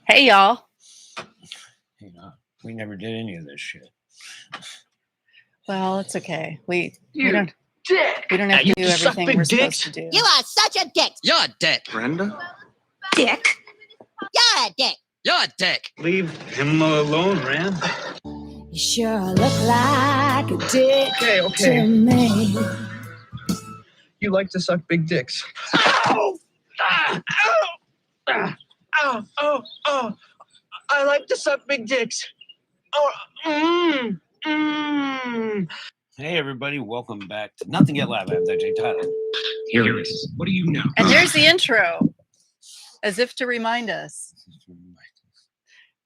Hey, y'all. You know, we never did any of this shit. Well, it's okay. We You don't dick. we don't have You to do suck everything big we're dicks. supposed to do. You are such a dick. You're a dick. Brenda? Dick. You're a dick. You're a dick. Leave him alone, Ram. You sure look like a dick Okay. to me. You like to suck big dicks. Ow! Ah, ow! Ah, ow! Oh! I like to suck big dicks. Oh, Hey, everybody, welcome back to Nothing Yet Live. I'm DJ Tyler. Here it is. What do you know? And there's the intro, as if to remind us.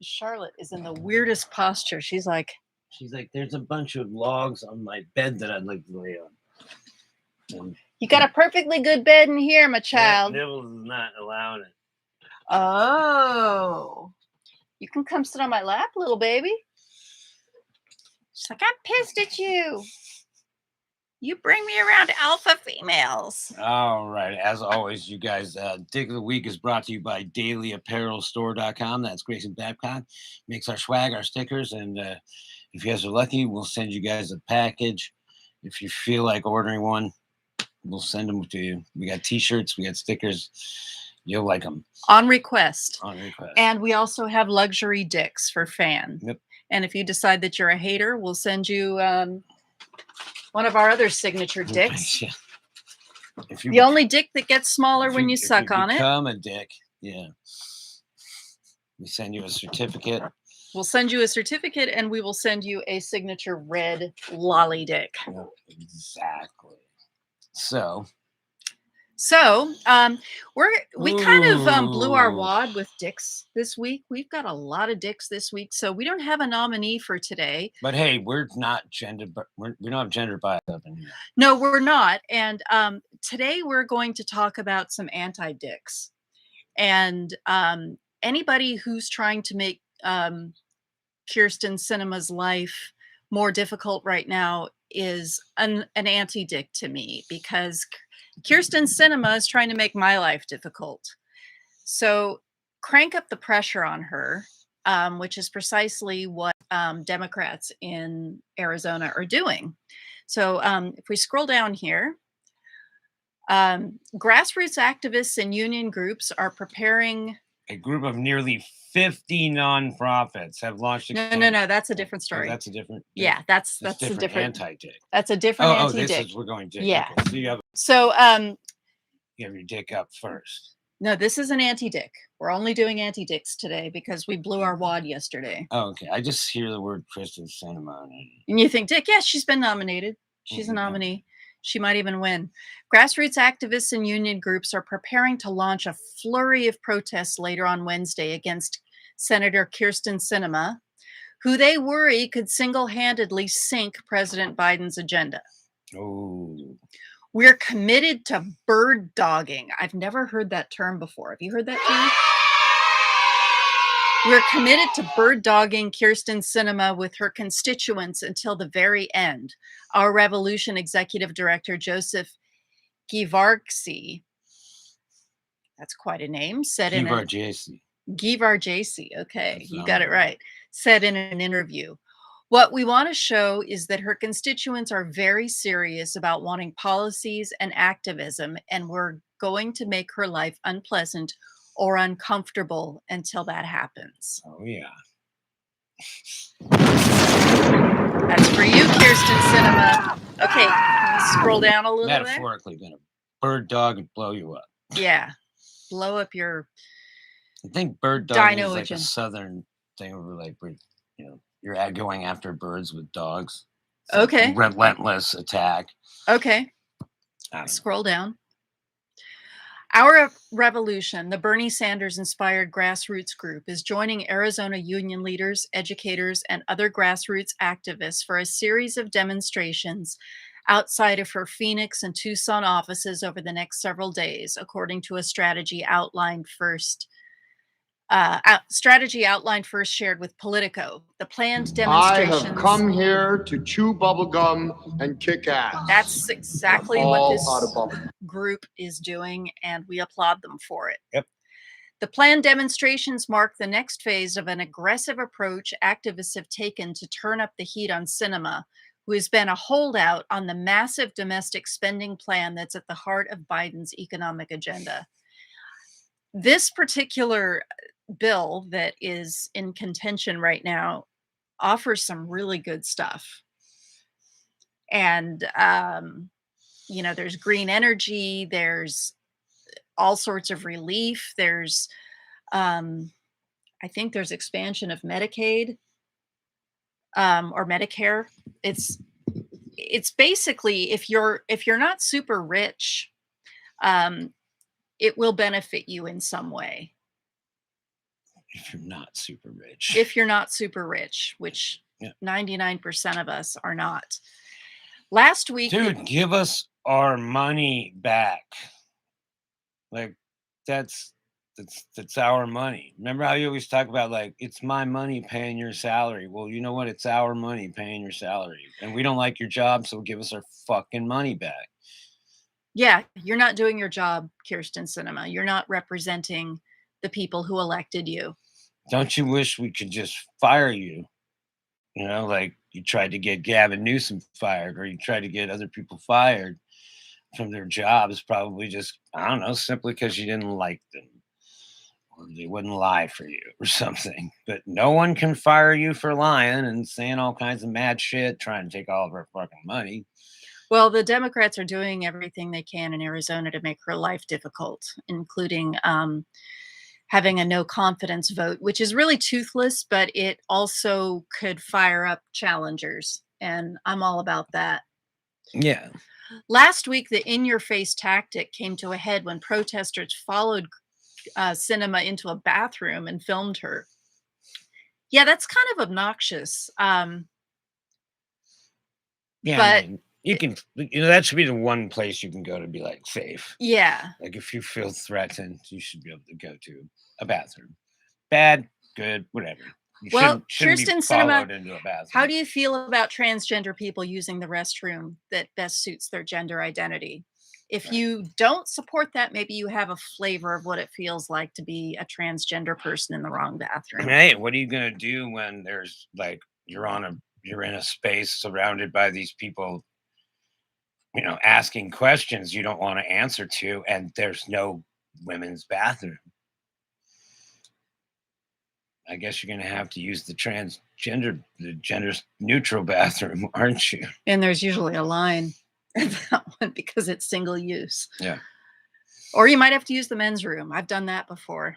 Charlotte is in the weirdest posture. She's like, there's a bunch of logs on my bed that I'd like to lay on. And you got a perfectly good bed in here, my child. Nibbles is not allowing it. Oh, you can come sit on my lap, little baby. She's like, I'm pissed at you. You bring me around alpha females. All right. As always, you guys, Dick of the Week is brought to you by dailyapparelstore.com. That's Grayson Babcock. Makes our swag, our stickers. And if you guys are lucky, we'll send you guys a package. If you feel like ordering one, we'll send them to you. We got T-shirts. We got stickers. You'll like them. On request. On request. And we also have luxury dicks for fan. Yep. And if you decide that you're a hater, we'll send you one of our other signature dicks. Yeah. The only dick that gets smaller when you suck on it. Become a dick. Yeah. We send you a certificate. We'll send you a certificate, and we will send you a signature red lolly dick. Yeah, exactly. So we kind of blew our wad with dicks this week. We've got a lot of dicks this week, so we don't have a nominee for today. But hey, we're not gender, but we don't have gender bias up in here. No, we're not. And today we're going to talk about some anti-dicks. And anybody who's trying to make Kyrsten Sinema's life more difficult right now is an anti-dick to me, because Kyrsten Sinema is trying to make my life difficult. So crank up the pressure on her, which is precisely what Democrats in Arizona are doing. So if we scroll down here, grassroots activists and union groups are preparing. A group of nearly 50 nonprofits have launched. No, that's a different story. Oh, that's a different. Yeah, that's a different anti-dick. That's a different anti-dick. This is, we're going dick. Yeah. Okay. So you have your dick up first. No, this is an anti-dick. We're only doing anti-dicks today because we blew our wad yesterday. Oh, okay. I just hear the word Kyrsten Sinema. And you think, dick? Yes, she's been nominated. She's a nominee. She might even win. Grassroots activists and union groups are preparing to launch a flurry of protests later on Wednesday against Senator Kyrsten Sinema, who they worry could single-handedly sink President Biden's agenda. Oh. We're committed to bird dogging. I've never heard that term before. Have you heard that term? We're committed to bird dogging Kyrsten Sinema with her constituents until the very end. Our Revolution Executive Director, Joseph Givargesi, that's quite a name, said in Givargesi, okay, you got it right, said in an interview. What we want to show is that her constituents are very serious about wanting policies and activism, and we're going to make her life unpleasant or uncomfortable until that happens. Oh, yeah. That's for you, Kyrsten Sinema. Okay, can you scroll down a little bit? Metaphorically, gonna bird dog and blow you up. Yeah, blow up your. I think bird dog is like a southern thing where, like, you're going after birds with dogs. It's okay. Like relentless attack. Okay. Scroll down. Our Revolution, the Bernie Sanders-inspired grassroots group, is joining Arizona union leaders, educators, and other grassroots activists for a series of demonstrations outside of her Phoenix and Tucson offices over the next several days, according to a strategy outlined first shared with Politico. The planned demonstrations. I have come here to chew bubblegum and kick ass. That's exactly what this group is doing, and we applaud them for it. Yep. The planned demonstrations mark the next phase of an aggressive approach activists have taken to turn up the heat on cinema, who has been a holdout on the massive domestic spending plan that's at the heart of Biden's economic agenda. This particular bill that is in contention right now offers some really good stuff. And, there's green energy, there's all sorts of relief, there's, I think there's expansion of Medicaid, or Medicare. It's it's basically if you're not super rich, um, it will benefit you in some way. If you're not super rich. If you're not super rich, which Yeah. 99% of us are not. Last week, Dude, give us our money back. Like that's our money. Remember how you always talk about like it's my money paying your salary. Well, you know what? It's our money paying your salary. And we don't like your job, so give us our fucking money back. yeah, you're not doing your job, Kirsten Sinema. You're not representing the people who elected you. Don't you wish we could just fire you? You know, like you tried to get Gavin Newsom fired, or you tried to get other people fired from their jobs, probably just, I don't know, simply because you didn't like them or they wouldn't lie for you or something. But no one can fire you for lying and saying all kinds of mad shit, trying to take all of our fucking money. Well, the Democrats are doing everything they can in Arizona to make her life difficult, including having a no confidence vote, which is really toothless, but it also could fire up challengers. And I'm all about that. Yeah. Last week, the in your face tactic came to a head when protesters followed Cinema into a bathroom and filmed her. Yeah, that's kind of obnoxious. Yeah. But I mean, you can, that should be the one place you can go to be like safe. yeah. Like if you feel threatened, you should be able to go to a bathroom. Bad, good, whatever. You Well, shouldn't be Kirsten followed Sinema, into a bathroom. how do you feel about transgender people using the restroom that best suits their gender identity? If Right. you don't support that, maybe you have a flavor of what it feels like to be a transgender person in the wrong bathroom. Hey, what are you gonna do when there's like you're in a space surrounded by these people, asking questions you don't want to answer to, and there's no women's bathroom? I guess you're gonna have to use the gender neutral bathroom, aren't you? And there's usually a line at that one because it's single use. Yeah. Or you might have to use the men's room. I've done that before.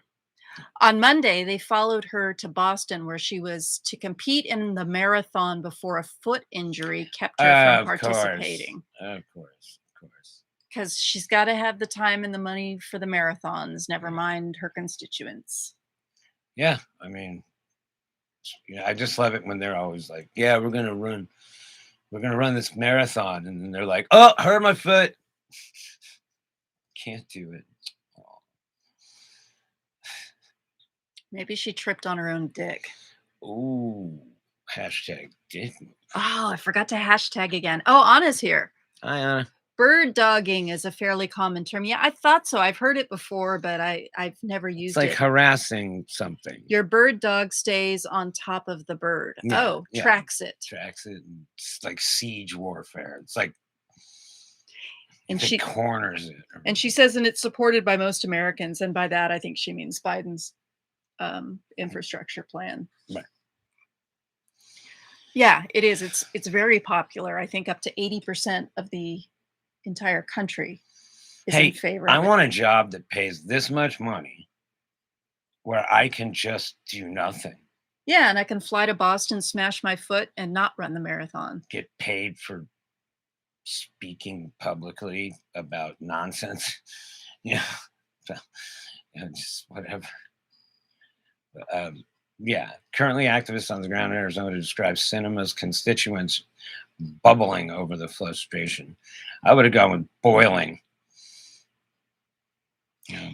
On Monday, they followed her to Boston, where she was to compete in the marathon before a foot injury kept her from Of course. participating. Of course. Of course. Because she's got to have the time and the money for the marathons, never mind her constituents. Yeah. I mean, I just love it when they're always like, yeah, we're gonna run this marathon, and then they're like, oh, hurt my foot. Can't do it. Maybe she tripped on her own dick. Ooh, hashtag dick. Oh, I forgot to hashtag again. Oh, Anna's here. Hi, Anna. Bird dogging is a fairly common term. Yeah, I thought so. I've heard it before, but I've never It's used like it. harassing something. Your bird dog stays on top of the bird. Yeah, Oh, yeah. tracks it. Tracks it. And it's like siege warfare. It's like And it she corners it. and she says, and it's supported by most Americans. And by that, I think she means Biden's infrastructure plan. Right. Yeah, it is. It's very popular. I think up to 80% of the entire country is in favor I of it. want a job that pays this much money where I can just do nothing. Yeah, and I can fly to Boston, smash my foot, and not run the marathon. Get paid for speaking publicly about nonsense. Yeah. Just whatever. Yeah. Currently, activists on the ground in Arizona describe Cinema's constituents bubbling over the frustration. I would have gone with boiling.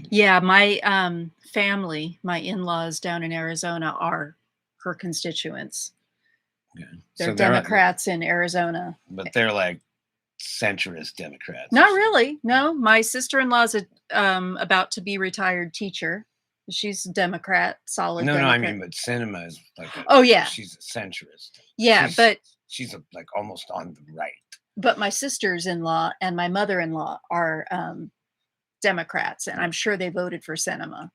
Yeah, my family, my in-laws down in Arizona are her constituents. Yeah. They're Democrats in Arizona. But they're like centrist Democrats. Not really. No, my sister-in-law's about to be retired teacher. She's Democrat, solid No, I Democrat. mean, but cinema is like Oh, yeah. she's a centrist. Yeah, She's like almost on the right. but my sisters-in-law and my mother-in-law are, Democrats, and I'm sure they voted for cinema.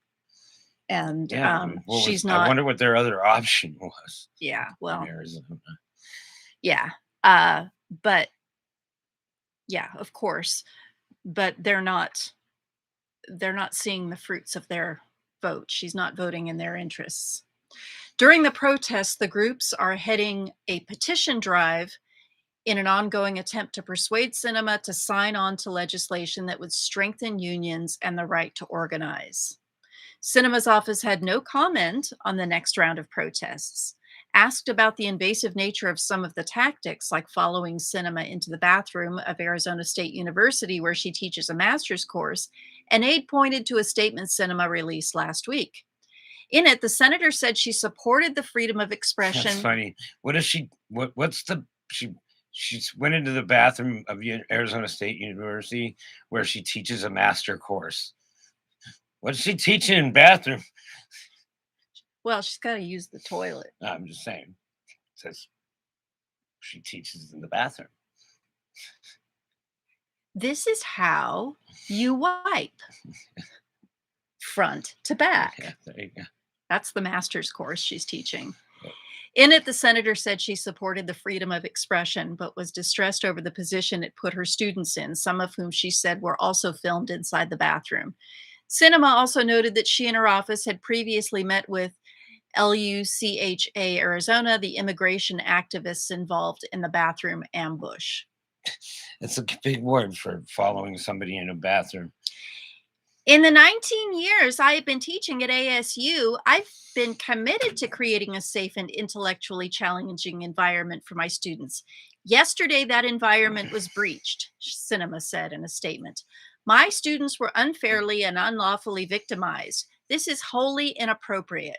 And, Yeah, I mean, she's I not. wonder what their other option was Yeah, in well, Arizona. yeah, but yeah, of course, but they're not seeing the fruits of their vote. She's not voting in their interests. During the protests, the groups are heading a petition drive in an ongoing attempt to persuade cinema to sign on to legislation that would strengthen unions and the right to organize. Cinema's office had no comment on the next round of protests. Asked about the invasive nature of some of the tactics, like following cinema into the bathroom of Arizona State University, where she teaches a master's course, an aide pointed to a statement cinema released last week. In it, the senator said she supported the freedom of That's expression. funny. What is she? What's the she went into the bathroom of Arizona State University where she teaches a master course. What's she teaching in bathroom? Well, she's got to use the toilet. I'm just saying. It says she teaches in the bathroom. This is how you wipe front to back. Yeah, there you go. That's the master's course she's teaching. Yeah. In it, the senator said she supported the freedom of expression, but was distressed over the position it put her students in, some of whom she said were also filmed inside the bathroom. Cinema also noted that she and her office had previously met with LUCHA Arizona, the immigration activists involved in the bathroom ambush. It's a big word for following somebody in a bathroom. In the 19 years I have been teaching at ASU, I've been committed to creating a safe and intellectually challenging environment for my students. Yesterday, that environment was breached, Cinema said in a statement. My students were unfairly and unlawfully victimized. This is wholly inappropriate.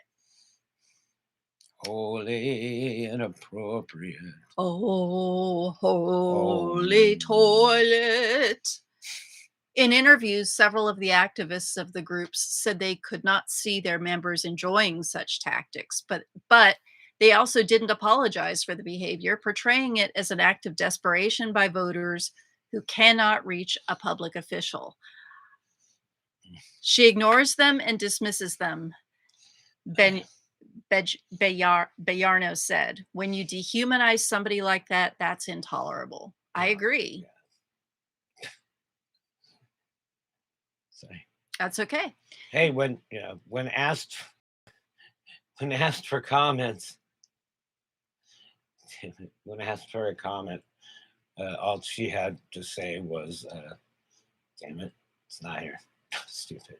Holy inappropriate. Oh, holy toilet. In interviews, several of the activists of the groups said they could not see their members enjoying such tactics, but they also didn't apologize for the behavior, portraying it as an act of desperation by voters who cannot reach a public official. She ignores them and dismisses them. Bayarno said, when you dehumanize somebody like that, that's intolerable. I agree. Yeah. Sorry. That's okay. Hey, when asked for comments, when asked for a comment, all she had to say was, "Damn it, it's not here." Stupid.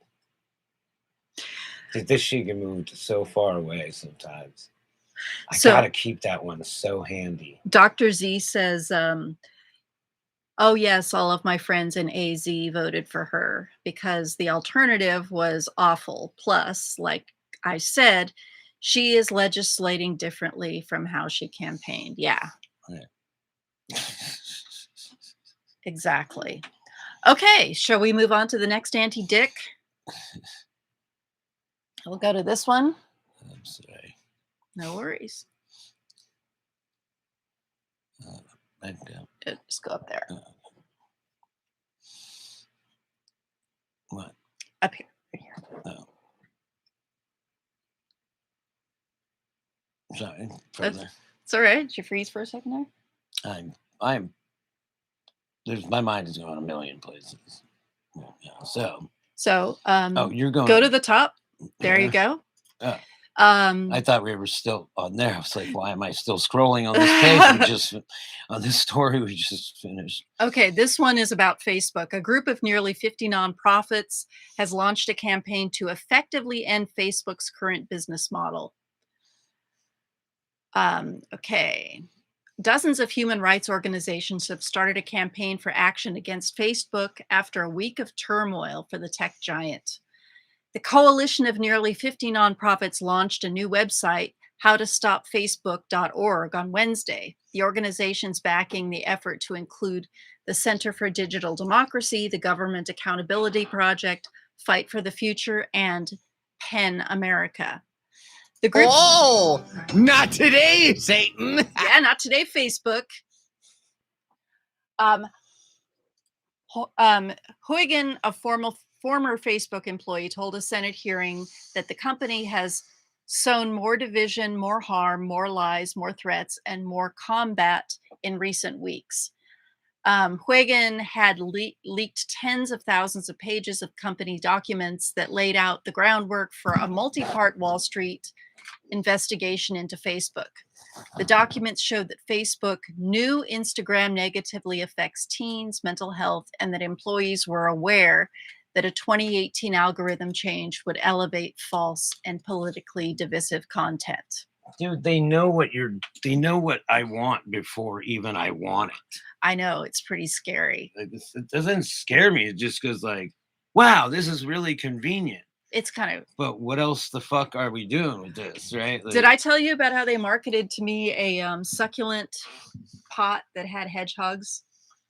This shit can move so far away sometimes. I gotta keep that one so handy. Dr. Z says, oh, yes, all of my friends in AZ voted for her because the alternative was awful. Plus, like I said, she is legislating differently from how she campaigned. Yeah. Exactly. Okay, shall we move on to the next anti-dick? We'll go to this one. I'm sorry. No worries. Just go up there. What? Up here. Right here. Oh. Sorry. Further. It's all right. Did you freeze for a second there? I'm. There's my mind is going a million places. Yeah, so. Oh, you're going. Go to the top. There you go. I thought we were still on there. I was like, why am I still scrolling on this page? On this story we just finished. Okay, this one is about Facebook. A group of nearly 50 nonprofits has launched a campaign to effectively end Facebook's current business model. Okay. Dozens of human rights organizations have started a campaign for action against Facebook after a week of turmoil for the tech giant. The coalition of nearly 50 nonprofits launched a new website, howtostopfacebook.org, on Wednesday. The organization's backing the effort to include the Center for Digital Democracy, the Government Accountability Project, Fight for the Future, and Pen America. The group, Oh, not today, Satan. yeah, not today, Facebook. Um, Huygen, a former Facebook employee, told a Senate hearing that the company has sown more division, more harm, more lies, more threats, and more combat in recent weeks. Huygen had leaked tens of thousands of pages of company documents that laid out the groundwork for a multi part Wall Street investigation into Facebook. The documents showed that Facebook knew Instagram negatively affects teens' mental health and that employees were aware that a 2018 algorithm change would elevate false and politically divisive content. Dude, they know what I want before even I want it. I know, it's pretty scary. Like, it doesn't scare me. It just goes like, wow, this is really convenient. It's kind of. But what else the fuck are we doing with this, right? Did I tell you about how they marketed to me a succulent pot that had hedgehogs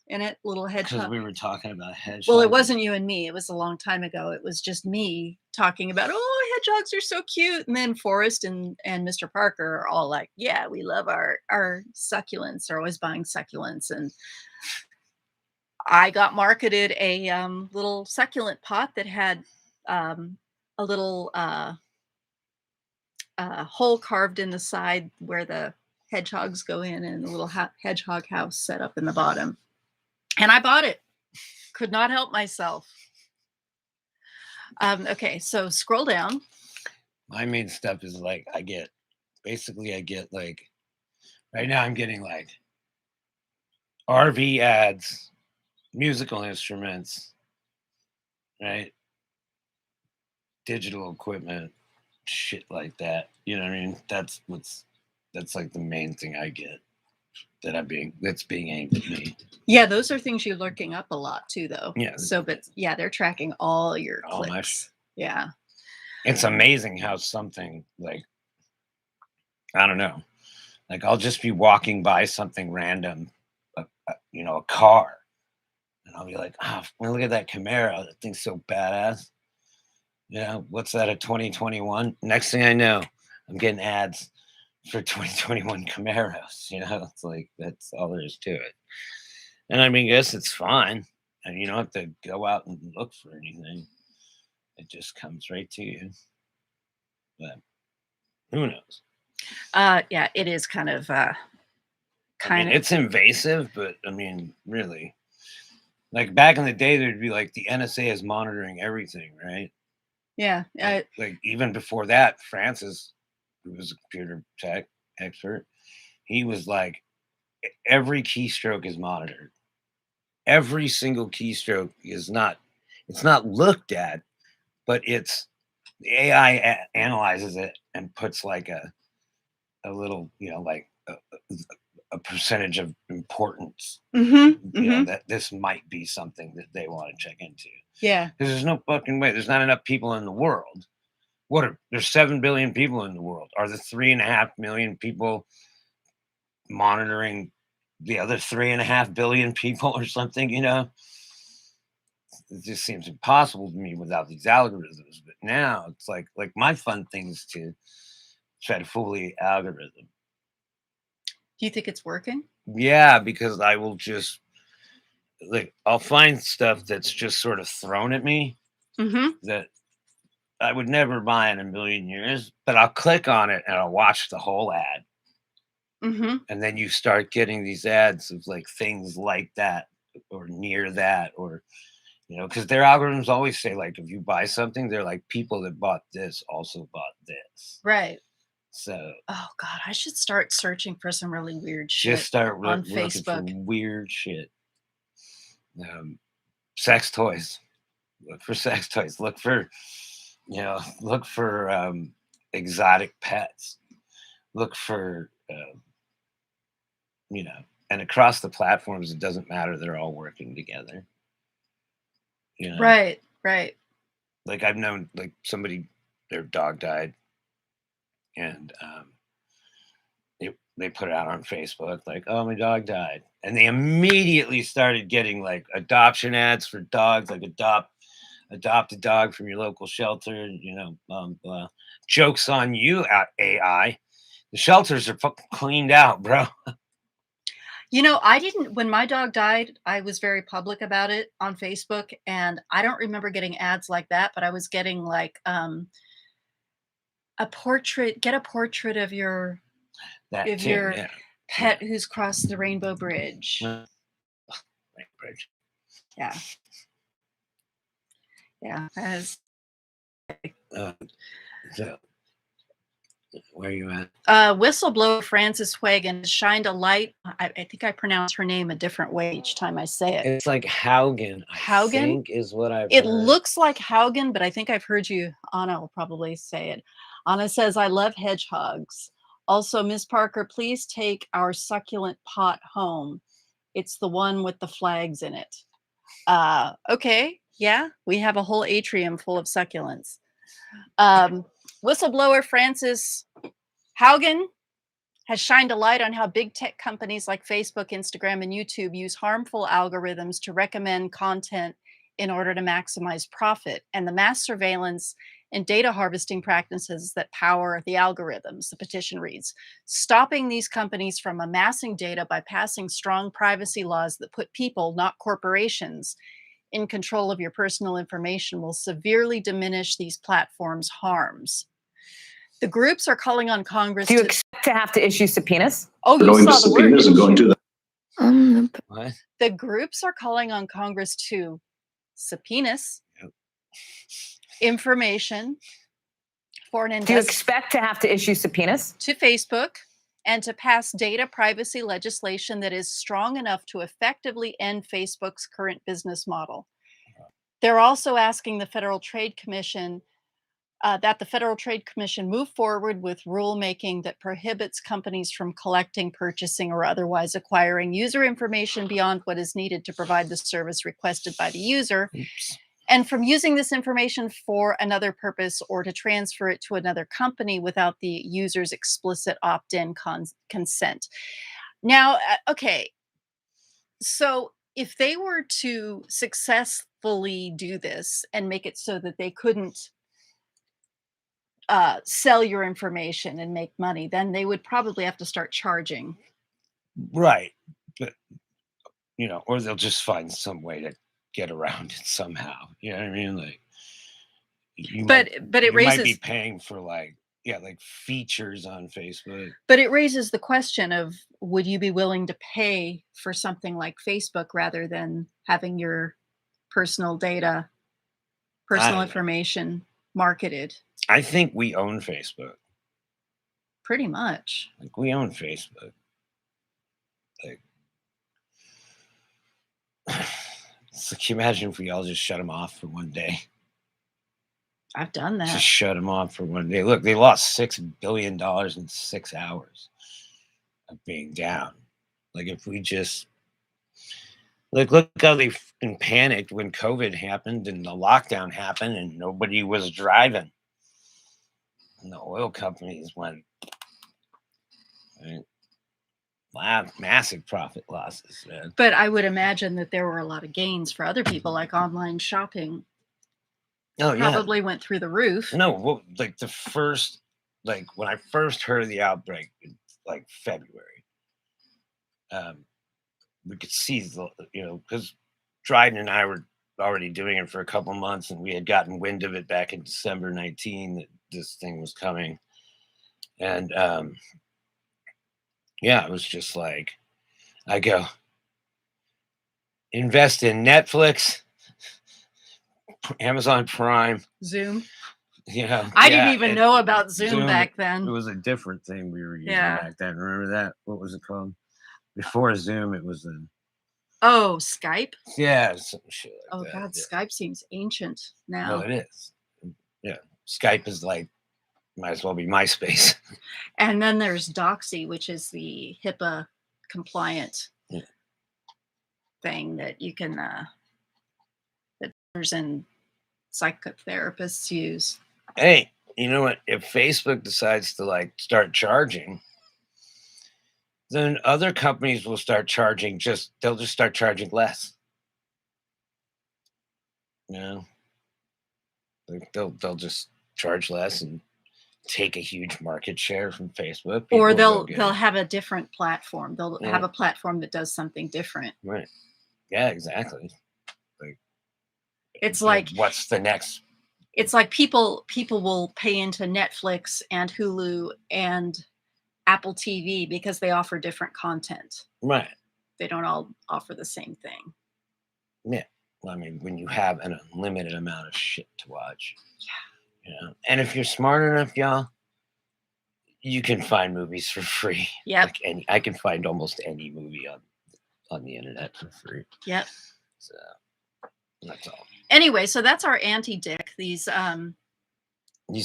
in it? Little Because hedgehog. we were talking about hedgehogs. Well, it wasn't you and me. It was a long time ago. It was just me talking about, oh, hedgehogs are so cute. And then Forrest and Mr. Parker are all like, yeah, we love our succulents. They're always buying succulents. And I got marketed a little succulent pot that had a little hole carved in the side where the hedgehogs go in, and a little hedgehog house set up in the bottom. And I bought it. Could not help myself. Okay, so scroll down. My main stuff is like I get like right now I'm getting like RV ads, musical instruments, right? Digital equipment, shit like that. You know what I mean? That's like the main thing I get that's being aimed at me. Yeah, those are things you're looking up a lot too, though. Yeah. So, but yeah, they're tracking all your All my clicks. Yeah. It's amazing how something like, I don't know, like I'll just be walking by something random, a car, and I'll be like, oh, look at that Camaro. That thing's so badass. What's that, a 2021? Next thing I know, I'm getting ads for 2021 Camaros. It's like, that's all there is to it. And I mean, I guess it's fine. And you don't have to go out and look for anything. It just comes right to you. But who knows? Yeah, it is kind of It's invasive, but I mean, really, like back in the day, there'd be like the NSA is monitoring everything, right? yeah. Like even before that, Francis, who was a computer tech expert, he was like, every keystroke is monitored. Every single keystroke it's not looked at, but the AI analyzes it and puts like a little, like a percentage of importance, that this might be something that they want to check into. Yeah. Because there's no fucking way. There's not enough people in the world. There's 7 billion people in the world. Are the 3.5 million people monitoring the other 3.5 billion people or something? It just seems impossible to me without these algorithms. But now it's like my fun thing is to try to fool the algorithm. Do you think it's working? Yeah, because I will just I'll find stuff that's just sort of thrown at me that I would never buy in a million years, but I'll click on it and I'll watch the whole ad. And then you start getting these ads of like things like that or near that, or because their algorithms always say, like, if you buy something, they're like, people that bought this also bought this. Right. So, oh God, I should start searching for some really weird shit. Just start on looking Facebook. for weird shit. Sex toys. Look for sex toys. Look for exotic pets. Look for and across the platforms, it doesn't matter. They're all working together. Right. Like I've known like somebody, their dog died, and they put it out on Facebook like, oh, my dog died, and they immediately started getting like adoption ads for dogs, like adopt adopt a dog from your local shelter. Jokes on you, AI. The shelters are fucking cleaned out, bro. I didn't when my dog died, I was very public about it on Facebook, and I don't remember getting ads like that, but I was getting like get a portrait of your That of too, your yeah. pet who's crossed the rainbow bridge. Well, right, bridge. Yeah. Yeah. As Uh, so, where are you at? whistleblower Frances Haugen has shined a light. I think I pronounce her name a different way each time I say it. It's like Haugen, I Haugen? think, is what I've It heard. looks like Haugen, but I think I've heard you. Anna will probably say it. Anna says, I love hedgehogs. Also, Miss Parker, please take our succulent pot home. It's the one with the flags in it. Okay. Yeah, we have a whole atrium full of succulents. Whistleblower Frances Haugen has shined a light on how big tech companies like Facebook, Instagram, and YouTube use harmful algorithms to recommend content in order to maximize profit and the mass surveillance and data harvesting practices that power the algorithms. The petition reads, stopping these companies from amassing data by passing strong privacy laws that put people, not corporations, in control of your personal information will severely diminish these platforms' harms. The groups are calling on Congress Do you to expect to have to issue subpoenas? Oh, you going to saw the word, subpoenas and didn't going you? to the What? The groups are calling on Congress to subpoenas Yep. information for an Do you expect to have to issue subpoenas? to Facebook and to pass data privacy legislation that is strong enough to effectively end Facebook's current business model. They're also asking the Federal Trade Commission that the Federal Trade Commission move forward with rulemaking that prohibits companies from collecting, purchasing, or otherwise acquiring user information beyond what is needed to provide the service requested by the user, Oops. and from using this information for another purpose or to transfer it to another company without the user's explicit opt-in consent. Now, okay, so if they were to successfully do this and make it so that they couldn't sell your information and make money, then they would probably have to start charging. Right. But, or they'll just find some way to get around it somehow. You know what I mean? Like, But it you might be raises paying for like features on Facebook. but it raises the question of, would you be willing to pay for something like Facebook rather than having your personal data, personal know. information marketed? I think we own Facebook. Pretty much. Like we own Facebook. Like, it's like, can you imagine if we all just shut them off for one day? I've done that. Just shut them off for one day. Look, they lost $6 billion in 6 hours of being down. Like if we just look how they fucking panicked when COVID happened and the lockdown happened and nobody was driving. And the oil companies went, right? Wow, massive profit losses, man. But I would imagine that there were a lot of gains for other people, like online shopping. Oh, yeah. Probably went through the roof. No, well, like the first, like when I first heard of the outbreak in like February, we could see the, because Dryden and I were already doing it for a couple months and we had gotten wind of it back in December 19 that this thing was coming. And yeah, it was just like, I go, invest in Netflix, Amazon Prime, Zoom. I didn't even know about Zoom back It then. was a different thing we were using Yeah. back then. Remember that? What was it called? Before Zoom, it was Oh, Skype? some shit like Oh that. God, Yeah. Skype seems ancient Well, now. it is. Yeah. Skype is like, might as well be MySpace. And then there's Doxy, which is the HIPAA compliant Yeah. thing that you can that doctors and psychotherapists use. Hey, you know what? If Facebook decides to like start charging, then other companies will start charging they'll just start charging less. You know? Like they'll just charge less and take a huge market share from Facebook. Or People will go they'll get it. have a different platform. They'll have a platform that does something different. Right. Yeah, exactly. Like It's you know, like what's the next? it's like people will pay into Netflix and Hulu and Apple TV because they offer different content. Right. They don't all offer the same thing. Yeah. Well, I mean, when you have an unlimited amount of shit to watch. Yeah. You know, and if you're smart enough, y'all, you can find movies for free. Yep. Like I can find almost any movie on the internet for free. Yep. So that's all. Anyway, so that's our anti-dick. These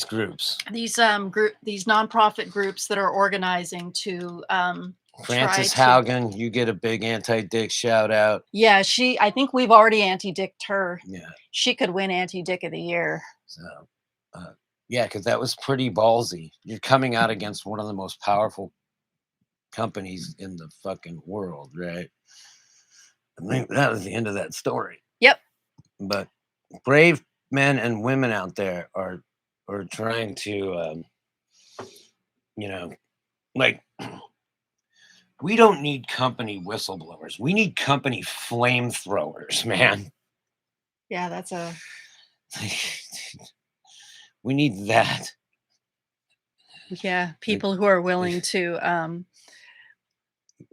groups. these nonprofit groups that are organizing to Frances try to- Haugen, you get a big anti-dick shout out. Yeah, I think we've already anti-dicked her. Yeah. She could win anti-dick of the year. So, yeah, because that was pretty ballsy. You're coming out against one of the most powerful companies in the fucking world, right? I think that was the end of that story. Yep. But brave men and women out there are trying to, you know, like, we don't need company whistleblowers. We need company flamethrowers, man. Yeah, that's a We need that. yeah, people who are willing to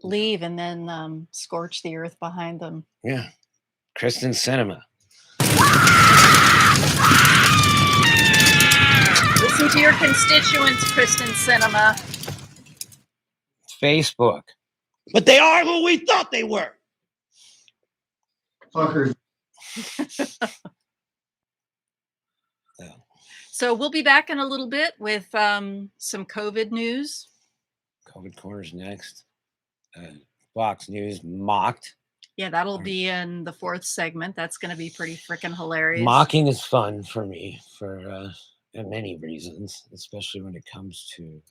leave and then scorch the earth behind them. Yeah. Kristen Cinema. Listen to your constituents, Kristen Cinema. Facebook. But they are who we thought they were. Fuckers. Yeah. So we'll be back in a little bit with some COVID news. COVID Corner's next. Fox News mocked. Yeah, that'll be in the 4th segment. That's going to be pretty freaking hilarious. Mocking is fun for me for many reasons, especially when it comes to,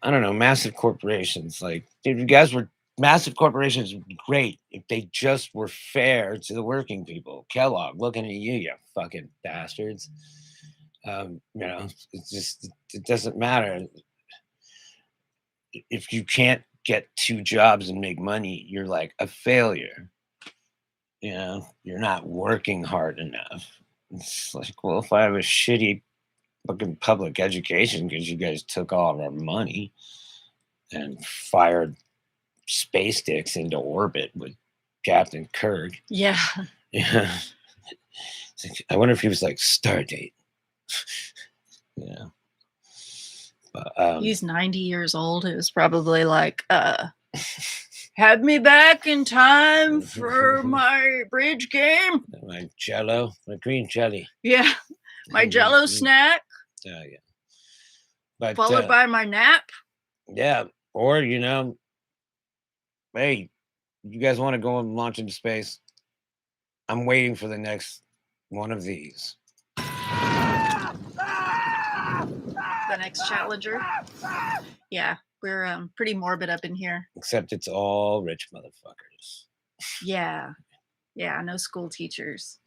I don't know, massive corporations. Like, dude, you guys were massive corporations would be great if they just were fair to the working people. Kellogg, looking at you fucking bastards. You know, it doesn't matter. If you can't get 2 jobs and make money, you're like a failure. You know, you're not working hard enough. It's like, well, if I have a shitty fucking public education because you guys took all of our money and fired space dicks into orbit with Captain Kirk. Yeah. Yeah. Like, I wonder if he was like Stardate. Yeah. He's 90 years old. It was probably like, have me back in time for my bridge game. My jello, my green jelly. Yeah. My jello snack. Yeah. But followed by my nap. Yeah. Or, you know, hey, you guys want to go and launch into space? I'm waiting for the next one of these. The next Challenger. Yeah, we're pretty morbid up in here. Except it's all rich motherfuckers. Yeah. Yeah, no school teachers.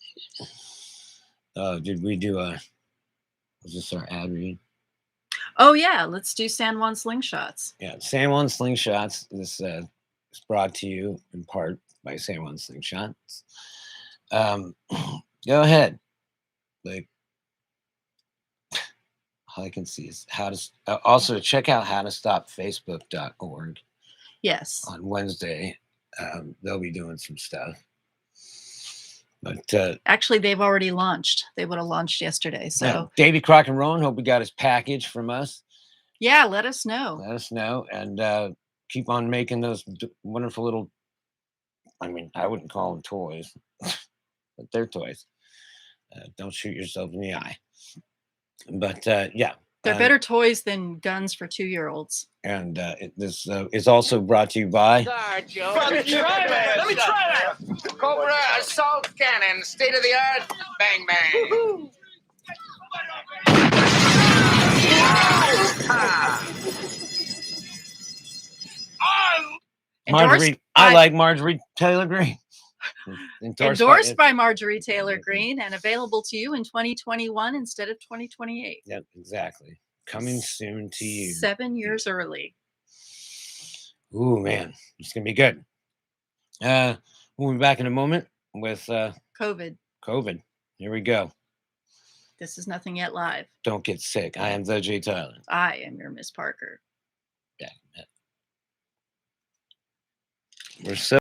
Did we do was this our ad read? Oh yeah, let's do San Juan Slingshots. Yeah, San Juan Slingshots. This is brought to you in part by San Juan Slingshots. Go ahead. Like, all I can see is how to also check out howtostopfacebook.org. Yes. On Wednesday, they'll be doing some stuff. But actually, they've already launched. They would have launched yesterday. So yeah, Davy Crock and Rowan, hope we got his package from us. Yeah, let us know. Let us know, and keep on making those wonderful little. I mean, I wouldn't call them toys, but they're toys. Don't shoot yourself in the eye. But yeah, they're better toys than guns for 2-year-olds. And this is also brought to you by. Let me try that. Cobra assault cannon, state of the art. Bang bang. Marjorie, I like Marjorie Taylor Greene. Endorsed by Marjorie Taylor Greene and available to you in 2021 instead of 2028. Yep, exactly. Coming soon to you. 7 years early. Ooh, man, it's gonna be good. We'll be back in a moment with COVID. COVID. Here we go. This is Nothing Yet Live. Don't get sick. I am the Jay Tyler. I am your Miss Parker. Yeah. We're so